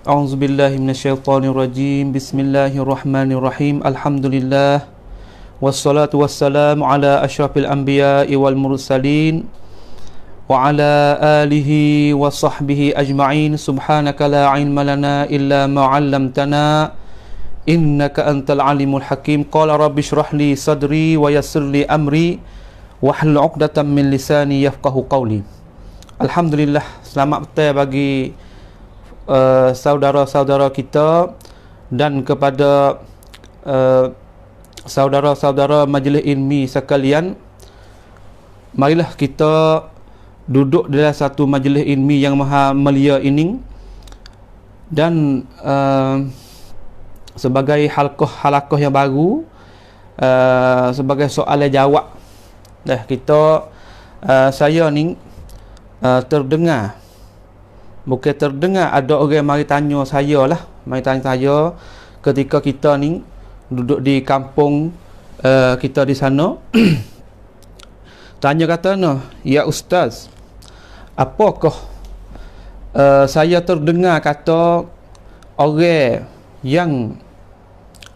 A'udzubillahi minasyaitonirrajim. Bismillahirrahmanirrahim. Alhamdulillah. Wassalatu wassalamu ala asyrafil anbiya'i wal mursalin wa ala alihi wa sahbihi ajma'in. Subhanaka la ilma lana illa ma 'allamtana innaka antal alimul hakim. Qala rabbi shrah li sadri wa yassir li amri wahlul 'uqdatam min lisani yafqahu qawli. Alhamdulillah, selamat petang bagi saudara-saudara kita dan kepada saudara-saudara majlis ilmi sekalian. Marilah kita duduk dalam satu majlis ilmi yang maha mulia ini, dan sebagai halaqah yang baru, sebagai soalan jawab. Saya ni terdengar, bukan terdengar, ada orang mari tanya saya lah, mari tanya saya ketika kita ni duduk di kampung kita di sana. Tanya kata, ya Ustaz, apakah saya terdengar kata orang yang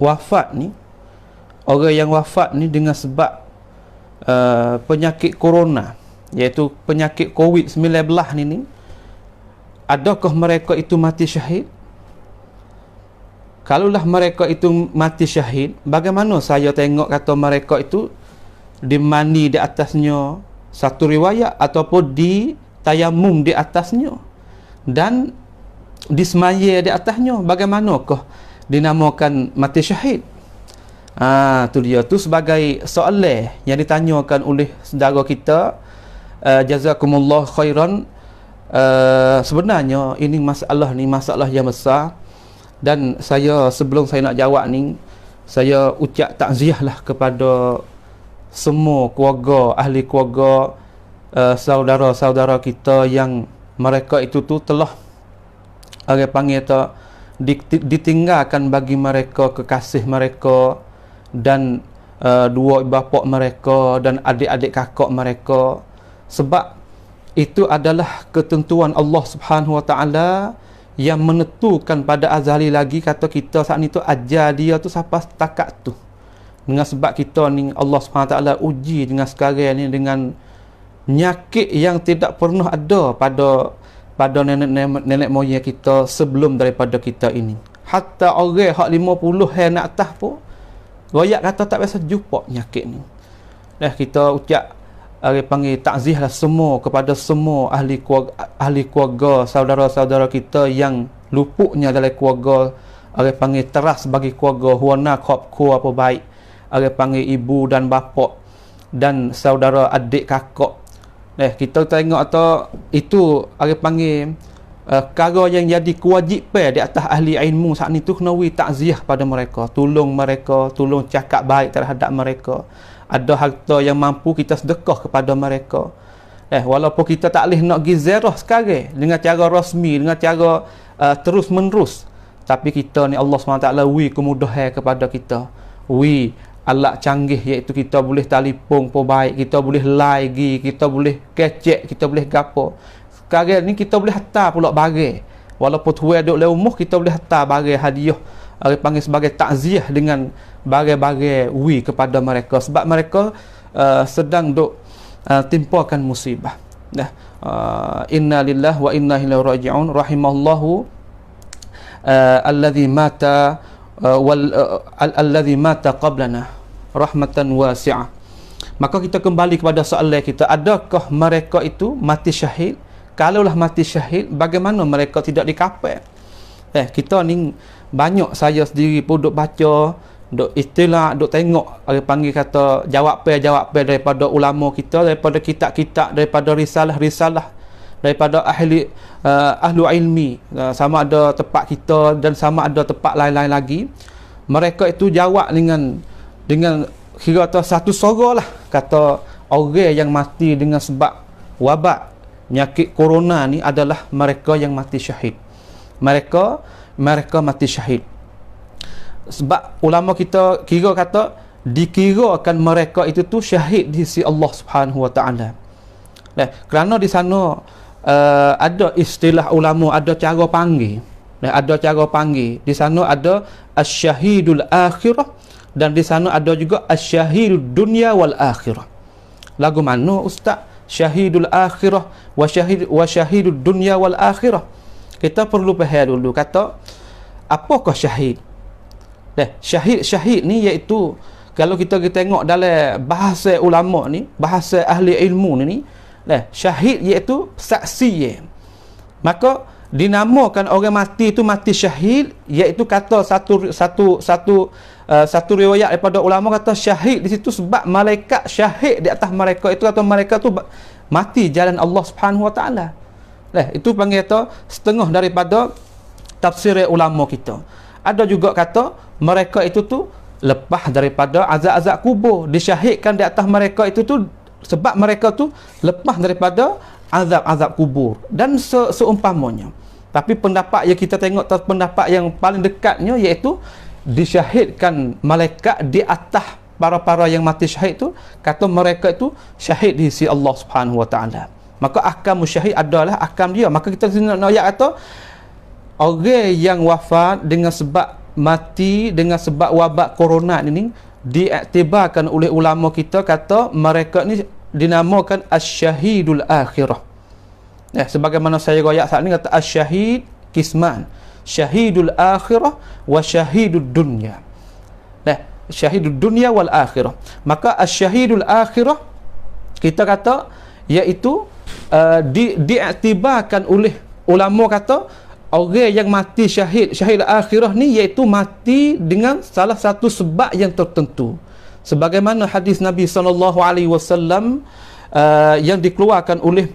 wafat ni, dengan sebab penyakit corona, iaitu penyakit COVID-19 ni, adakah mereka itu mati syahid? Kalaulah mereka itu mati syahid, bagaimana saya tengok kata mereka itu dimani di atasnya satu riwayat ataupun di tayamum di atasnya dan disemaya di atasnya, bagaimanakah dinamakan mati syahid? Tu dia, tu sebagai soalan yang ditanyakan oleh saudara kita. Jazakumullah khairan. Sebenarnya ini masalah yang besar, dan saya sebelum saya nak jawab ni, saya ucap takziah lah kepada semua keluarga, ahli keluarga, saudara-saudara kita yang mereka itu tu telah orang panggil tu ditinggalkan bagi mereka kekasih mereka dan dua bapa mereka dan adik-adik kakak mereka. Sebab itu adalah ketentuan Allah Subhanahu Wa Taala yang menentukan pada azali lagi, kata kita saat ni tu ajar dia tu sampai setakat tu. Dengan sebab kita ni Allah Subhanahu Wa Taala uji dengan sekarang ni dengan penyakit yang tidak pernah ada pada nenek moyang kita sebelum daripada kita ini. Hatta orang hak 50 hari nak atas pun royak kata tak biasa jumpa penyakit ni. Kita ucap panggil takziah lah semua kepada semua ahli keluarga, saudara-saudara kita yang luputnya dalam keluarga, orang panggil teras bagi keluarga, huana khabku apa baik, orang panggil ibu dan bapa dan saudara adik kakak. Kita tengok atau itu orang panggil perkara yang jadi kewajipan di atas ahli ilmu saat ni tu, kena takziah pada mereka, tolong cakap baik terhadap mereka. Ada harta yang mampu kita sedekah kepada mereka. Walaupun kita tak boleh nak pergi ziarah sekarang dengan cara rasmi, dengan cara terus menerus, tapi kita ni Allah SWT kemudahan kepada kita, alat canggih, iaitu kita boleh telefon pun baik, kita boleh live, kita boleh kecek, kita boleh gapo. Sekarang ni kita boleh hantar pula barang, walaupun tuan duduk dalam rumah, kita boleh hantar barang hadiah, panggil sebagai takziah dengan barang-barang kepada mereka, sebab mereka sedang duk timpakan musibah. Inna lillahi wa inna ilaihi raji'un. Rahimallahu alladhi mata alladhi mata qablana rahmatan wasi'ah. Maka kita kembali kepada soalan kita, adakah mereka itu mati syahid? Kalaulah mati syahid, bagaimana mereka tidak dikafan? Kita ni banyak, saya sendiri pun duk baca, duk istilah, duk tengok, orang panggil kata jawapan daripada ulama kita, daripada kitab-kitab, daripada risalah-risalah, daripada ahli ilmi, sama ada tempat kita dan sama ada tempat lain-lain lagi. Mereka itu jawab dengan kira kata satu suara lah, kata orang yang mati dengan sebab wabak penyakit corona ni adalah mereka yang mati syahid. Mereka mati syahid. Sebab ulama kita kira kata dikirakan mereka itu tu syahid di sisi Allah Subhanahu Wa Taala. Kerana di sana ada istilah ulama, ada cara panggil. Dan ada cara panggil. Di sana ada asyahidul akhirah dan di sana ada juga asyahidul dunya wal akhirah. Lagu mana ustaz? Syahidul akhirah wa syahidul dunya wal akhirah. Kita perlu faham dulu kata apakah syahid? Syahid ni iaitu kalau kita tengok dalam bahasa ulama ni, bahasa ahli ilmu ni, syahid iaitu saksi. Maka dinamakan orang mati itu mati syahid, iaitu kata satu riwayat daripada ulama kata syahid di situ sebab malaikat syahid di atas mereka itu, atau mereka tu mati jalan Allah Subhanahu Wa Taala. Itu panggil kata setengah daripada tafsir ulama kita. Ada juga kata mereka itu tu lepas daripada azab-azab kubur, disyahidkan di atas mereka itu tu sebab mereka tu lepas daripada azab-azab kubur dan seumpamanya. Tapi pendapat yang kita tengok, pendapat yang paling dekatnya iaitu disyahidkan malaikat di atas para-para yang mati syahid tu, kata mereka itu syahid di sisi Allah Subhanahu Wa Taala. Maka ahkam syahid adalah ahkam dia. Maka kita nak ayat kata orang yang wafat dengan sebab mati dengan sebab wabak corona ini diiktibarkan oleh ulama kita, kata mereka ni dinamakan asyahidul akhirah. Sebagaimana saya royak saat ni kata asyahid kisman, syahidul akhirah wa syahidul dunya. Syahidul dunya wal akhirah. Maka asyahidul akhirah kita kata iaitu diiktibarkan oleh ulama kata orang yang mati syahid akhirah ni iaitu mati dengan salah satu sebab yang tertentu. Sebagaimana hadis Nabi SAW yang dikeluarkan oleh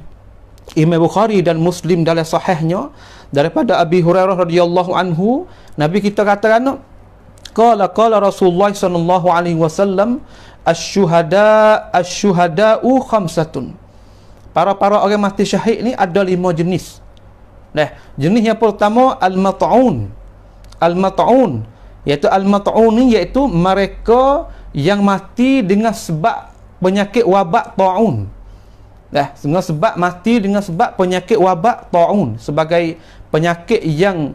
Imam Bukhari dan Muslim dalam sahihnya daripada Abi Hurairah radhiyallahu anhu, Nabi kita katakan qala Rasulullah sallallahu alaihi wasallam asy-syuhada'u khamsatun. Para orang mati syahid ni ada 5 jenis. Jenis yang pertama al-mat'un. Al-mat'un iaitu al-mat'un ni iaitu mereka yang mati dengan sebab penyakit wabak ta'un. Dengan sebab mati dengan sebab penyakit wabak ta'un, sebagai penyakit yang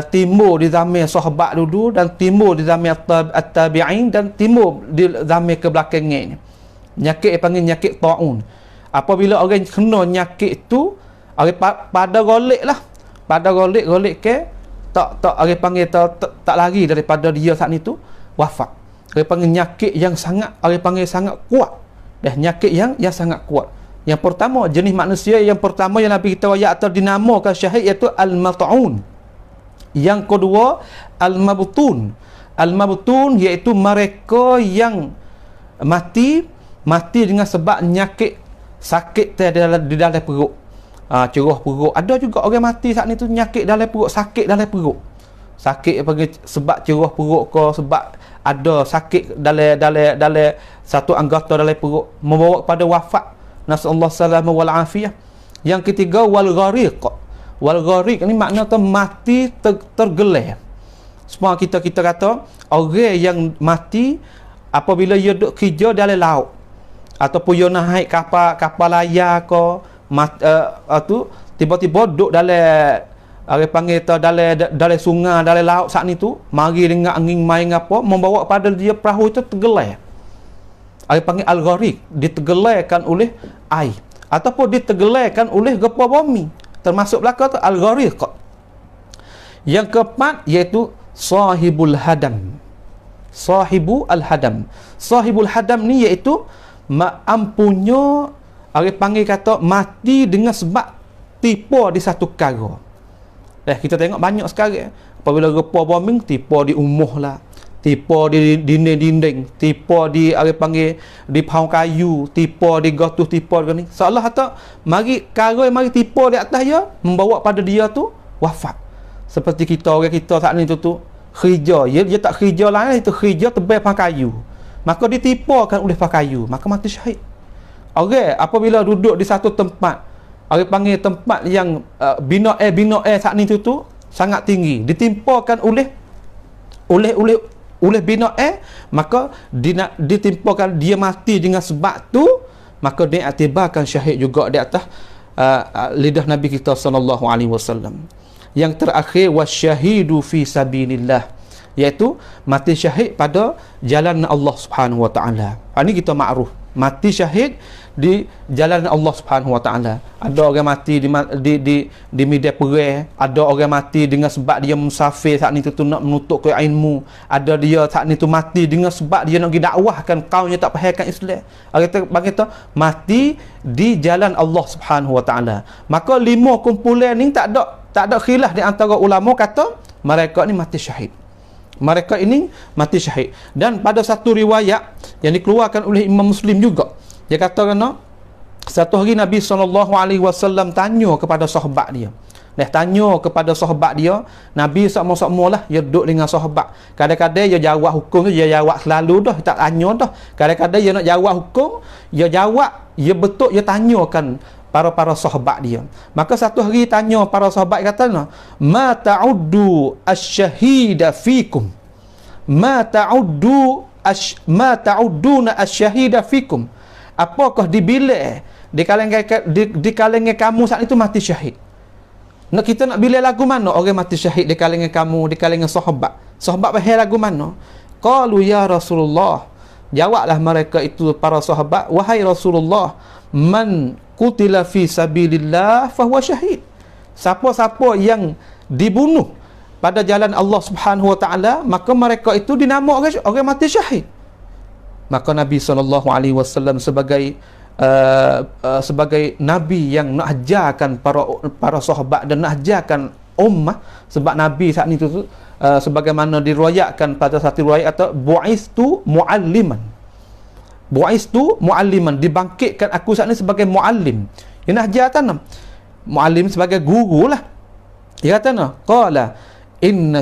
timbul di zaman sahabat dulu dan timbul di zaman at-tabi'in dan timbul di zaman kebelakangan ini. Penyakit panggil penyakit ta'un. Apabila orang kena penyakit itu, orang pada golek ke tak orang panggil tak lari daripada dia saat itu wafat. Orang panggil penyakit yang sangat, orang panggil sangat kuat. Penyakit yang sangat kuat. Yang pertama, jenis manusia yang pertama yang Nabi kita wayak atau dinamakan syahid iaitu al-mat'un. Yang kedua, al-mabtun. Al-mabtun iaitu mereka yang mati dengan sebab penyakit sakit di dalam perut. Cerah perut. Ada juga orang mati saat ni tu penyakit dalam perut, sakit dalam perut. Sakit sebab cerah perut ke, sebab ada sakit dalam satu anggota dalam perut membawa kepada wafat. Nasallahu salama wal afiyah. Yang ketiga wal ghariq. Wal ghariq ni makna tu mati tergelam. Semua kita kata orang yang mati apabila dia duduk kerja dalam laut ataupun dia naik kapal layar ke tu tiba-tiba duduk dalam orang panggil tu dalam sungai, dalam laut saat ni tu, mari dengan angin main apa membawa pada dia perahu itu tergelam. Orang panggil al-ghariq, ditergelamkan oleh air ataupun ditergelamkan oleh gempa bumi, termasuk belaka tu al-ghariq. Yang keempat iaitu sahibul hadam. Sahibul hadam. Sahibul hadam ni iaitu ampunya orang panggil kata mati dengan sebab tipu di satu perkara. Kita tengok banyak sekarang apabila gempa bumi tipu di umuh lah, tipu di dinding-dinding, tipu di orang panggil di pohon kayu, tipu di gotuh, tipu ni. Seolah kata mari tipu di atas dia membawa pada dia tu wafat. Seperti orang kita saat ni tu kerja, dia tak kerja lain, itu kerja tebal pohon kayu. Maka ditipukan oleh pohon kayu, maka mati syahid. Orang apabila duduk di satu tempat, orang panggil tempat yang bina saat ni tu sangat tinggi, ditimpakan oleh bina maka ditimpakan dia mati dengan sebab tu, maka dia iktibarkan syahid juga di atas lidah Nabi kita sallallahu alaihi wasallam. yang terakhir wasyahidu fi sabilillah, iaitu mati syahid pada jalan Allah Subhanahu wa taala. Ini kita makruf, mati syahid di jalan Allah Subhanahu wa taala. Ada orang mati di medan perang, ada orang mati dengan sebab dia musafir saat ni tu nak menuntut ke ilmu, ada dia saat ni tu mati dengan sebab dia nak pergi dakwahkan kaumnya tak fahamkan Islam. Kita mati di jalan Allah Subhanahu wa taala. Maka 5 kumpulan ni tak ada khilaf di antara ulama kata mereka ni mati syahid. Mereka ini mati syahid. Dan pada satu riwayat yang dikeluarkan oleh Imam Muslim juga, dia kata kena satu hari Nabi SAW tanya kepada sahabat dia. Tanya kepada sahabat dia, Nabi sama-sama lah dia duduk dengan sahabat. Kadang-kadang dia jawab hukum tu, dia jawab selalu dah, tak tanya dah. Kadang-kadang dia nak jawab hukum, dia jawab, dia betul, dia tanyakan para sahabat dia. Maka satu hari tanya para sahabat, kata ma ta'uddu asy-syahida fikum, ma ta'udduna asy-syahida fikum, apakah dibilang di kalangan kamu saat itu mati syahid? Nak kita nak bilang lagu mana orang mati syahid di kalangan kamu, di kalangan sahabat? Sahabat faham lagu mana? Qalu ya Rasulullah, jawablah mereka itu para sahabat, wahai Rasulullah, man qutila fi sabilillah fahuwa syahid. Siapa-siapa yang dibunuh pada jalan Allah Subhanahu wa taala, maka mereka itu dinamakan orang mati syahid. Maka Nabi SAW sebagai Nabi yang nak ajarkan para sahabat dan nak ajarkan ummah, sebab Nabi saat itu sebagaimana diriwayatkan pada satu riwayat kata bu'istu mualliman, dibangkitkan aku saat ini sebagai muallim. Dia nak ajar tanam muallim sebagai guru lah. Dia kata qala inna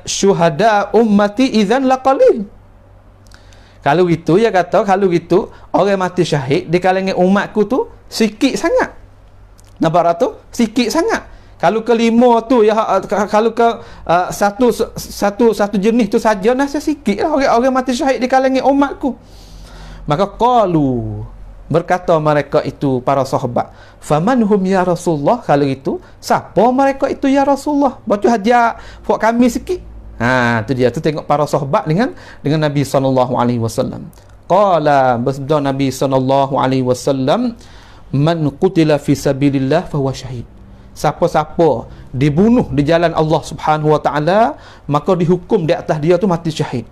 syuhada'a ummati idzan laqalil. Kalau gitu, dia kata kalau gitu orang mati syahid di kalangan umatku tu sikit sangat. Nampak tu? Sikit sangat. Kalau kelima tu ya, kalau ke satu jenis tu saja nasi sikit lah orang mati syahid di kalangan umatku. Maka qalu, berkata mereka itu para sahabat, famanhum ya Rasulullah, kalau itu siapa mereka itu ya Rasulullah? Baca hajar buat kami sikit. Tu dia tu, tengok para sahabat dengan Nabi SAW. Qala, bersabda Nabi SAW, man qutila fi sabilillah fahuwa syahid. Siapa-siapa dibunuh di jalan Allah Subhanahu wa taala, maka dihukum di atas dia tu mati syahid.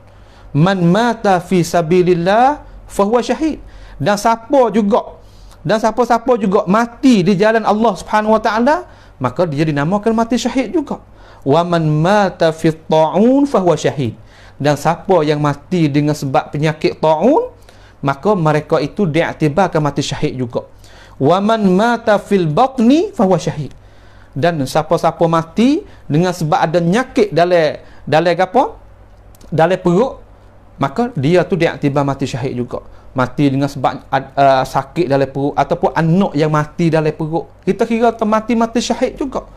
Man mata fi sabilillah fahuwa syahid. Dan siapa-siapa juga mati di jalan Allah Subhanahu wa taala, maka dia dinamakan mati syahid juga. Wa man mata fi ta'un fahuwa syahid. Dan siapa yang mati dengan sebab penyakit ta'un, maka mereka itu diiktibarkan mati syahid juga. Wa man mata fil batni fahuwa syahid. Dan siapa-siapa mati dengan sebab ada nyakit dalam perut, maka dia tu diiktibar mati syahid juga. Mati dengan sebab sakit dalam perut, ataupun anak yang mati dalam perut, kita kira mati syahid juga.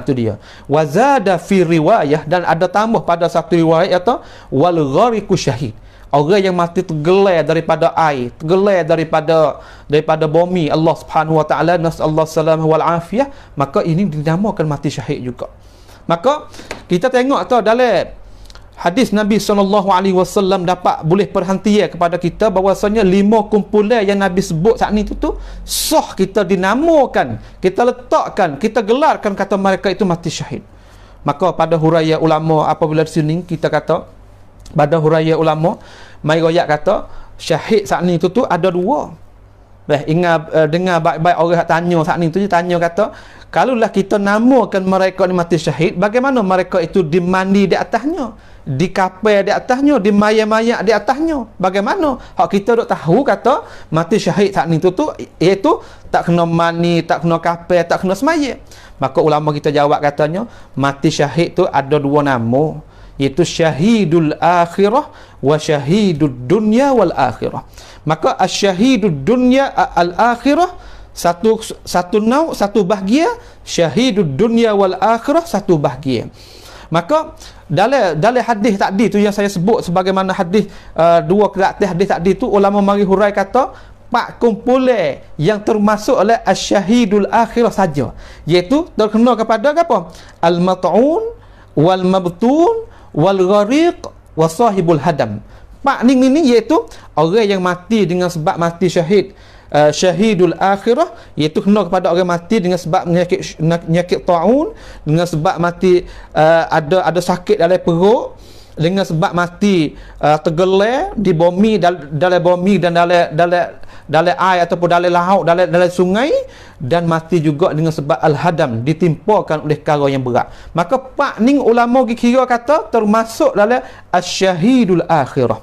Tu dia. Wazada fi riwayah, dan ada tambah pada satu riwayat atau wal ghariqu syahid. Orang yang mati tergelar daripada air, tergelar daripada bumi Allah Subhanahu wa taala, nasallahu salamah wal afiyah, maka ini dinamakan mati syahid juga. Maka kita tengok dalam hadis Nabi SAW dapat boleh perhatian kepada kita bahawasanya 5 kumpulan yang Nabi sebut saat ni tu sah kita dinamakan, kita letakkan, kita gelarkan kata mereka itu mati syahid. Maka pada huraian ulama apabila di sini kita kata, pada huraian ulama mai royak kata syahid saat ni tu ada 2. Ingat dengar baik-baik orang tanya saat ni tu, tanya kata kalaulah kita namakan mereka ni mati syahid, bagaimana mereka itu dimandi di atasnya, di kapal di atasnya, di mayat-mayat di atasnya? Bagaimana hak kita dok tahu kata mati syahid saat ni tu iaitu tak kena mani, tak kena kapal, tak kena semayat? Maka ulama kita jawab katanya mati syahid tu ada 2 nama, iaitu syahidul akhirah wa syahidud dunya wal akhirah. Maka asyahidud dunya al akhirah satu bahagia, syahidud dunya wal akhirah satu bahagia. Maka dalam hadis tadi tu yang saya sebut sebagaimana hadis 2 hadis tadi tu, ulama mari hurai kata pak kumpulan yang termasuk oleh asyahidul akhirah saja, iaitu terkena kepada apa? Al-mat'un wal mabtun wal ghariq wa sahibul hadam. Pak ni iaitu orang yang mati dengan sebab mati syahid, syahidul akhirah, iaitu kena kepada orang mati dengan sebab penyakit ta'un, dengan sebab mati ada sakit dalam perut, dengan sebab mati tergelar di bumi, dalam bumi dan dalam air ataupun dalam laut, dalam sungai, dan mati juga dengan sebab al-hadam, ditimpakan oleh perkara yang berat. Maka pak ni ulama kira kata termasuk dalam asyahidul akhirah.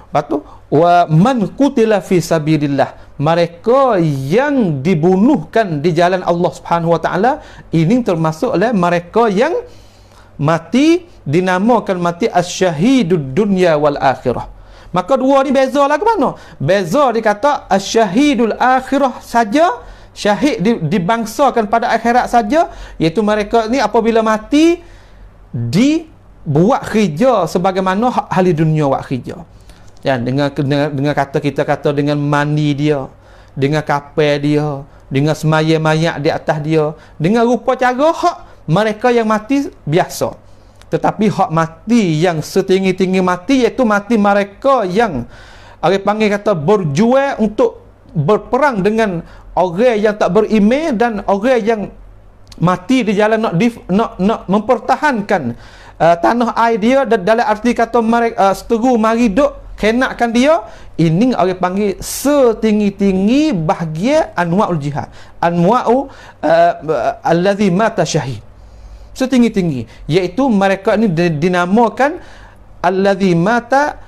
Lepas tu, wa man qutila fi sabilillah, mereka yang dibunuhkan di jalan Allah Subhanahu wa taala, ini termasuk oleh mereka yang mati, dinamakan mati asyahidud dunya wal akhirah. Maka dua ni beza lah ke mana? Beza dia kata asyahidul akhirah saja, syahid dibangsakan pada akhirat saja, iaitu mereka ni apabila mati dibuat kerja sebagaimana ahli dunia buat kerja. Ya, dengan kata kita kata dengan mani dia, dengan kapal dia, dengan semaya mayat di atas dia, dengan rupa cara hak mereka yang mati biasa. Tetapi hak mati yang setinggi-tinggi mati, iaitu mati mereka yang orang panggil kata berjuang untuk berperang dengan orang yang tak beriman, dan orang yang mati di jalan nak mempertahankan tanah air dia, dan dalam arti kata mereka seteru mari duk kenakkan dia. Ini orang panggil setinggi-tinggi bahagia anwa'ul jihad, anwa'u allazi mata syahid, setinggi-tinggi, iaitu mereka ni dinamakan allazi mata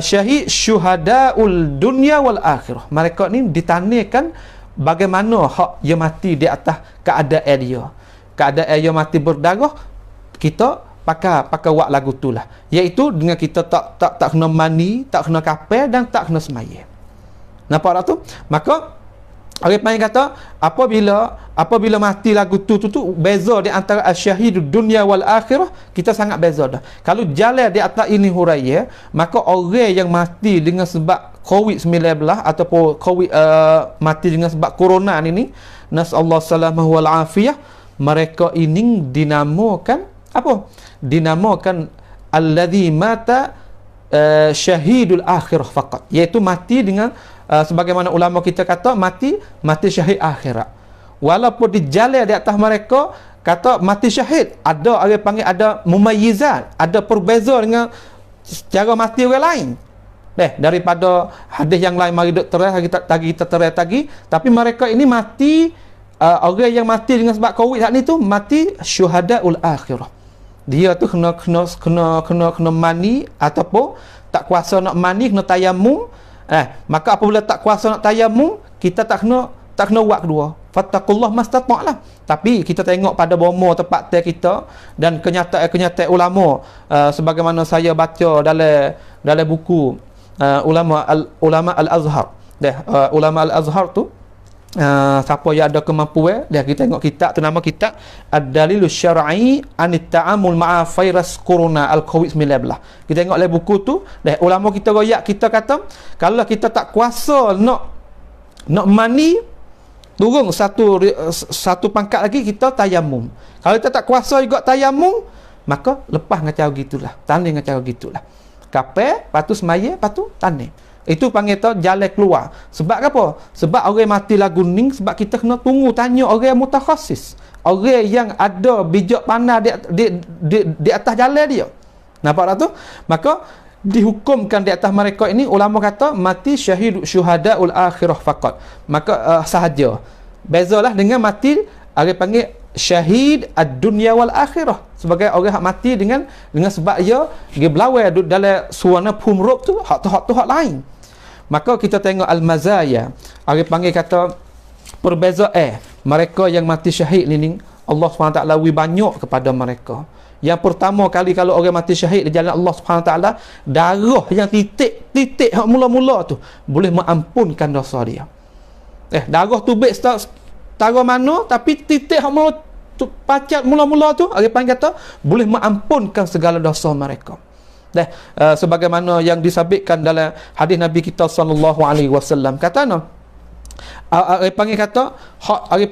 syahid syuhadaul dunya wal akhirah. Mereka ni ditandaikan bagaimana hak dia mati di atas keadaan dia mati berdarah. Kita pakai wak lagu tu lah, iaitu dengan kita tak kena mani, tak kena kapal, dan tak kena semaya. Nampak tak tu? Maka orang panggil kata apabila mati lagu tu beza di antara asyahidud dunya wal akhirah, kita sangat beza dah. Kalau jalan di atas ini huraya, maka orang yang mati dengan sebab COVID-19 ataupun mati dengan sebab corona ini, nasallahu salamahu wal afiyah, mereka ini dinamakan apa? Dinamakan alladhi mata syahidul akhirah faqat, iaitu mati dengan sebagaimana ulama kita kata mati syahid akhirat. Walaupun di jalan di atas mereka kata mati syahid, ada orang panggil ada mumayyizat, ada perbeza dengan cara mati orang lain. Daripada hadis yang lain mari duk terang kita terang lagi, tapi mereka ini mati orang yang mati dengan sebab COVID saat ni tu mati syuhadaul akhirah. Dia tu kena mani, ataupun tak kuasa nak mani, kena tayamum. Maka apabila tak kuasa nak tayamum, kita tak kena buat kedua. Fattaqullah mastata'lah. Tapi kita tengok pada bomo tempat tel kita, dan kenyataan ulama, sebagaimana saya baca dalam buku ulama al-Azhar. Ulama al-Azhar tu, siapa yang ada kemampuan, kita tengok kitab tu, nama kitab Ad-Dalilus Syar'i Anit Ta'amul Ma'a Virus Corona Al-Covid-19. Kita tengok dalam buku tu, ulama kita royak, kita kata kalau kita tak kuasa nak mani, turun satu pangkat lagi, kita tayamum. Kalau kita tak kuasa juga tayamum, maka lepas dengan cara gitulah, tanding dengan cara gitulah, kapal, patu semaya, patu tanding. Itu panggil tu jalan keluar. Sebab apa? Sebab orang mati lagu ni, sebab kita kena tunggu tanya orang mutakhasis, orang yang ada bijak pandai di atas jalan dia. Nampak tak tu? Maka dihukumkan di atas mereka ini, ulama kata mati syahid syuhadaul akhirah faqat. Maka sahaja. Bezalah dengan mati orang panggil syahid ad-dunya wal akhirah, sebagai orang hak mati dengan sebab dia berlawai dalam suana pumrup tu, hak lain. Maka kita tengok al-mazaya, orang panggil kata perbezaan mereka yang mati syahid ni, Allah SWT banyak kepada mereka. Yang pertama kali, kalau orang mati syahid di jalan Allah SWT, darah yang titik hak mula-mula tu boleh mengampunkan dosa dia. Darah tu baik setara mana, tapi titik hak mula tu, pacat mula-mula tu, orang panggil kata boleh mengampunkan segala dosa mereka. Sebagaimana yang disabitkan dalam hadis Nabi kita sallallahu alaihi wasallam, kata panggil kata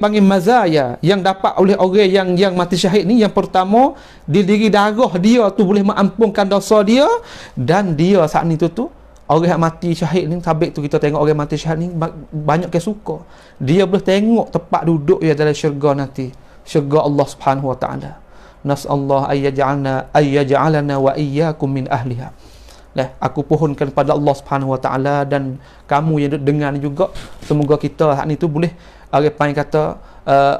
panggil mazaya yang dapat oleh orang yang mati syahid ni, yang pertama, di diri darah dia tu boleh mengampunkan dosa dia, dan dia saat ni tu orang yang mati syahid ni, sabit tu kita tengok orang mati syahid ni banyak ke suka dia boleh tengok tempat duduk dia dalam syurga nanti, syurga Allah Subhanahu wa taala. Nasallahu ayyaj'alana wa iyyakum min ahliha. Aku pohonkan pada Allah Subhanahu wa taala dan kamu yang dengar ni juga, semoga kita saat ni tu boleh orang panggil kata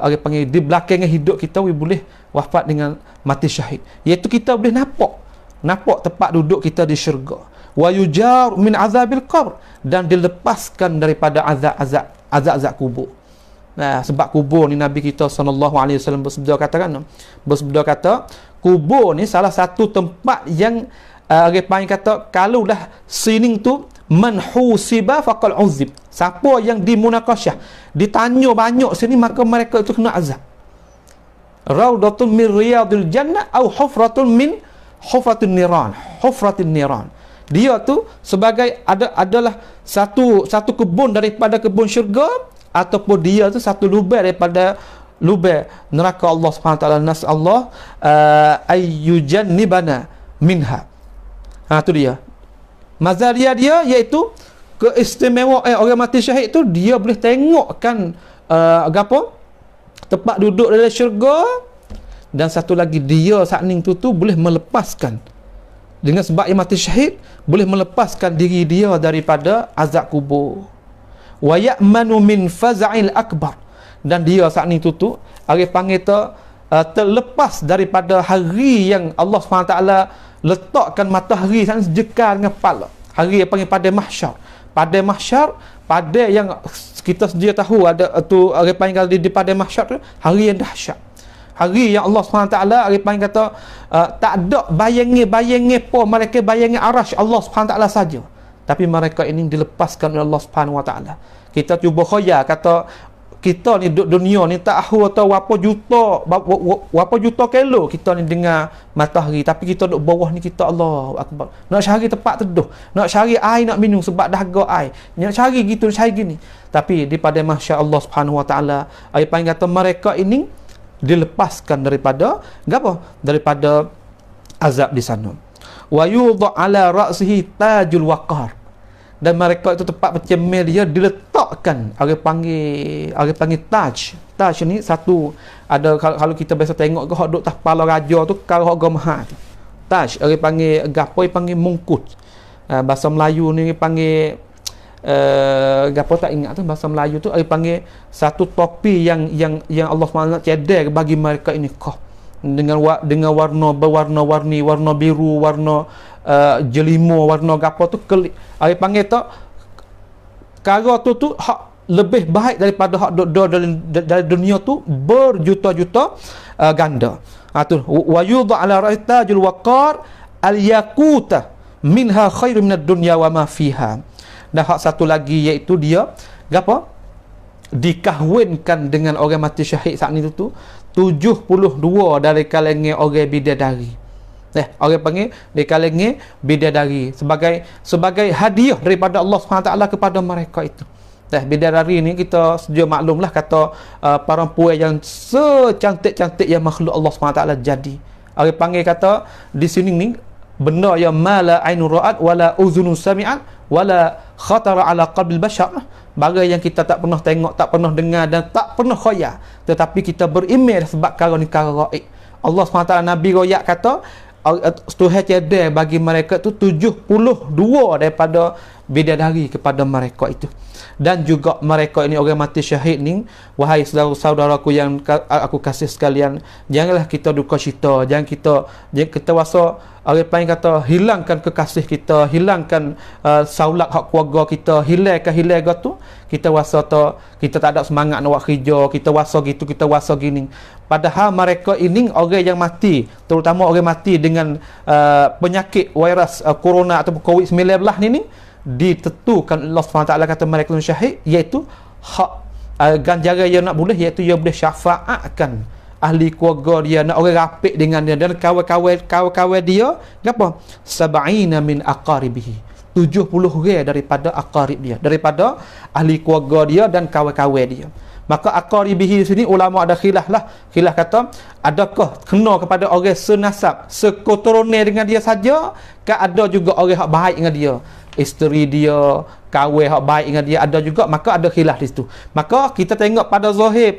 orang panggil di belakang hidup kita boleh wafat dengan mati syahid, iaitu kita boleh nampak tempat duduk kita di syurga. Wa yujar min azabil qabr, dan dilepaskan daripada azab kubur. Sebab kubur ni Nabi kita sallallahu alaihi wasallam bersabda kata kubur ni salah satu tempat yang orang panggil kata kalau dah sining tu manhusiba faqal uzib, siapa yang dimunaqasyah, ditanya banyak sini, maka mereka itu kena azab. Raudatun min riyadil jannah au hufratun min hufratin niran. Dia tu sebagai adalah satu kebun daripada kebun syurga, ataupun dia tu satu lubang daripada lubang neraka Allah Subhanahu wa taala. Nasallahu ayyujannibana minha. Tu dia mazaria dia, iaitu keistimewaan orang mati syahid tu, dia boleh tengokkan tempat duduk dalam syurga, dan satu lagi dia saat ni tu boleh melepaskan, dengan sebab yang mati syahid boleh melepaskan diri dia daripada azab kubur. Wa ya'manu min faza'il akbar, dan dia saat ni tu orang panggil terlepas daripada hari yang Allah SWT letakkan matahari sana sejekar dengan kepala. Hari yang panggil pada mahsyar. Pada yang kita sedia tahu ada tu orang panggil di pada mahsyar tu, hari yang dahsyat. Hari yang Allah SWT orang panggil kata tak ada bayangi pun mereka bayangi arasy Allah SWT saja. Tapi mereka ini dilepaskan oleh Allah Subhanahu wa taala. Kita cuba khayal kata kita ni duduk dunia ni tak tahu atau berapa juta kilo kita ni dengar matahari, tapi kita duduk bawah ni kita Allahu akbar. Nak cari tempat teduh, nak cari air nak minum sebab dahaga air. Nak cari gitu, cari gini. Tapi di pada mahsyar Allah Subhanahu wa taala, ai panggil kata mereka ini dilepaskan daripada daripada azab di sana. Wa yudha ala ra'sihi tajul waqar, dan mereka itu tempat pencemil dia diletakkan orang panggil taj ni satu ada, kalau kita biasa tengok ke hak duk atas kepala raja tu, kalau harga mahal tu taj, orang panggil gapo, panggil mungkut. Bahasa Melayu ni panggil gapo tak ingat tu bahasa Melayu tu, orang panggil satu topi yang Allah SWT cedek bagi mereka ini dengan berwarna-warni, warna biru, warna jelimo, warna gapo tu ai panggil tu cara tu hak lebih baik daripada hak dalam dunia tu berjuta-juta ganda. Tu wa yudha ala ra'tajul waqar al yaquta minha khairu minad dunya wa ma fiha. Dan hak satu lagi iaitu dia gapo dikahwinkan dengan orang mati syahid saat ni tu 72 dari kalangan orang bidadari. Orang panggil di kalangan bidadari sebagai hadiah daripada Allah SWT kepada mereka itu. Bidadari ni kita sedia maklumlah kata perempuan yang secantik-cantik yang makhluk Allah SWT jadi. Orang panggil kata di sini ni benda yang mala ainu ra'at wala uzunu sami'at wala khatara ala qalbil bashar, bagai yang kita tak pernah tengok, tak pernah dengar dan tak pernah khayal, tetapi kita berimej sebab kara ni kara gaib. Allah SWT Nabi royak kata Tuhan tiada bagi mereka tu 72 daripada bidadari kepada mereka itu. Dan juga mereka ini orang mati syahid ni, wahai saudara-saudaraku yang aku kasih sekalian, janganlah kita duka cita, jangan kita rasa orang lain kata hilangkan kekasih kita, hilangkan saulat hak keluarga kita, hilangkan tu kita rasa kita tak ada semangat nak buat kerja, kita rasa gitu, kita rasa gini. Padahal mereka ini orang yang mati, terutama orang mati dengan penyakit virus corona atau COVID-19 ni ditentukan Allah SWT kata mereka syahid, iaitu hak ganjaran yang nak boleh, iaitu ia boleh syafaatkan ahli keluarga dia, nak orang rapik dengan dia dan kawan-kawan dia, apa? Sab'ina min aqaribihi. 70 orang daripada aqarib dia, daripada ahli keluarga dia dan kawan-kawan dia. Maka aqaribihi di sini ulama ada khilaf lah. Khilaf kata, adakah kena kepada orang senasab, seketurunan dengan dia saja, ke ada juga orang hak baik dengan dia, isteri dia, kawan hak baik dengan dia, ada juga. Maka ada khilaf di situ. Maka kita tengok pada zahir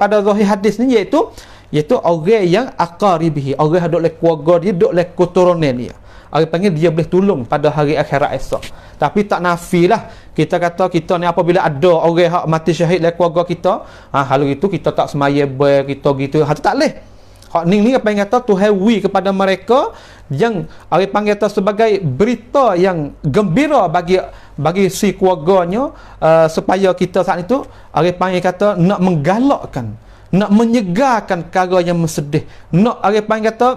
hadis ni, iaitu orang yang aqaribihi, orang yang duduk oleh keluarga dia, duduk oleh keturunan dia, orang panggil dia boleh tolong pada hari akhirat esok. Tapi tak nafilah kita kata kita ni apabila ada orang hak mati syahid oleh keluarga kita, hal itu kita tak semaya ber kita gitu, tak leh. Hak ni apa yang kata Tuhan wi kepada mereka yang orang panggil kata sebagai berita yang gembira bagi si keluarganya, supaya kita saat itu orang panggil kata nak menggalakkan, nak menyegarkan perkara yang bersedih, nak orang panggil kata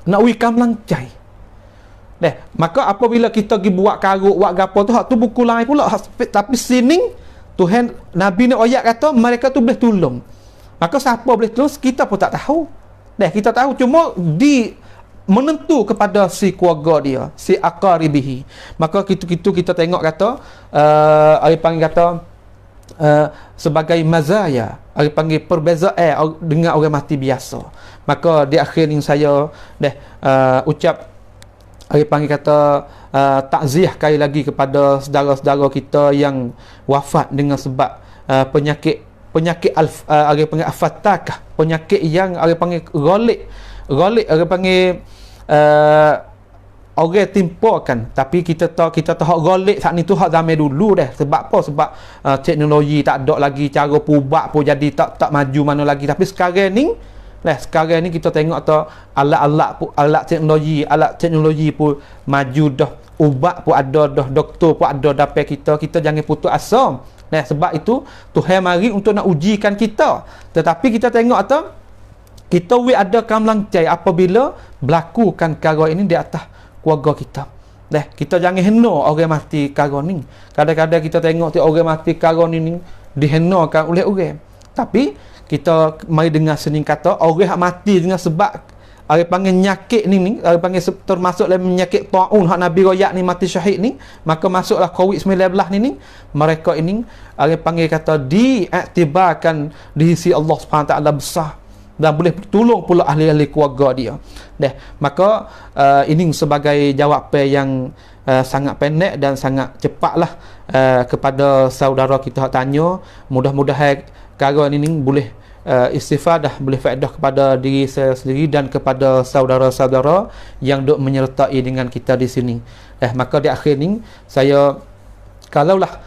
nak wi kamlancai. Maka apabila kita pergi buat karuk, buat gapo tu, hak tu buku lain pula. Tapi sini Tuhan, Nabi ni ayat kata mereka tu boleh tolong. Maka siapa boleh tolong kita pun tak tahu. Kita tahu cuma menentu kepada si keluarga dia, si aqaribihi. Maka kita tengok kata orang panggil kata sebagai mazaya, orang panggil perbezaan dengan orang mati biasa. Maka di akhir ni saya ucap, orang panggil kata takziah sekali lagi kepada saudara-saudara kita yang wafat dengan sebab penyakit orang panggil afatakah, penyakit yang orang panggil ghalib, orang panggil orang timpakan. Tapi kita tahu hak ghalib saat ni tu hak zaman dulu dah. Sebab apa? Sebab teknologi tak ada lagi, cara pubat pun jadi tak maju mana lagi. Tapi sekarang ni kita tengok tu alat teknologi pun maju dah, ubat pun ada dah, doktor pun ada dapat kita jangan putus asa. Sebab itu Tuhan mari untuk nak ujikan kita. Tetapi kita tengok tu kita ada kamlancai apabila berlakukan perkara ini di atas keluarga kita. Kita jangan hina orang mati perkara ni. Kadang-kadang kita tengok orang mati perkara ni dihenakan oleh orang. Tapi kita mari dengar seni kata orang hak mati dengan sebab orang panggil nyakit ni, orang panggil termasuk dalam penyakit taun hak Nabi royak ni, mati syahid ni, maka masuklah COVID-19 ni, mereka ini orang panggil kata diiktibarkan di sisi Allah Subhanahu Wa Taala besar dan boleh tolong pula ahli-ahli keluarga dia. Maka ini sebagai jawapan yang sangat pendek dan sangat cepatlah kepada saudara kita hak tanya. Mudah-mudahan perkara ini boleh istifadah, boleh faedah kepada diri saya sendiri dan kepada saudara-saudara yang duk menyertai dengan kita di sini. Maka di akhir ni saya, kalaulah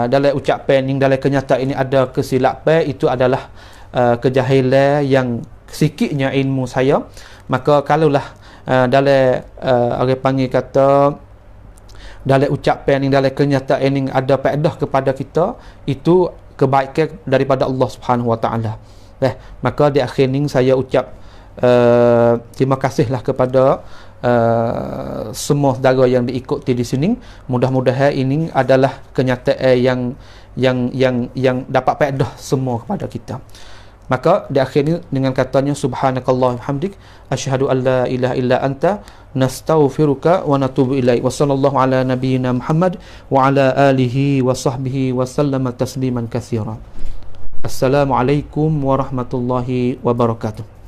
dalam ucapan ini, dalam kenyataan ini ada kesilapan, itu adalah kejahilan yang sikitnya ilmu saya. Maka kalaulah dalam orang panggil kata dalam ucapan ini, dalam kenyataan ini ada faedah kepada kita, itu kebaikan daripada Allah Subhanahu Wa Taala. Maka di akhir ini saya ucap terima kasihlah kepada semua saudara yang diikuti di sini. Mudah-mudahan ini adalah kenyataan yang dapat faedah semua kepada kita. Maka di akhir ini dengan katanya subhanakallah hamdik asyhadu an la ilaha illa anta nastaghfiruka wa natubu ilaik. Wa sallallahu ala nabiyyina Muhammad wa ala alihi wa sahbihi wa sallama tasliman katsira. Assalamualaikum warahmatullahi wabarakatuh.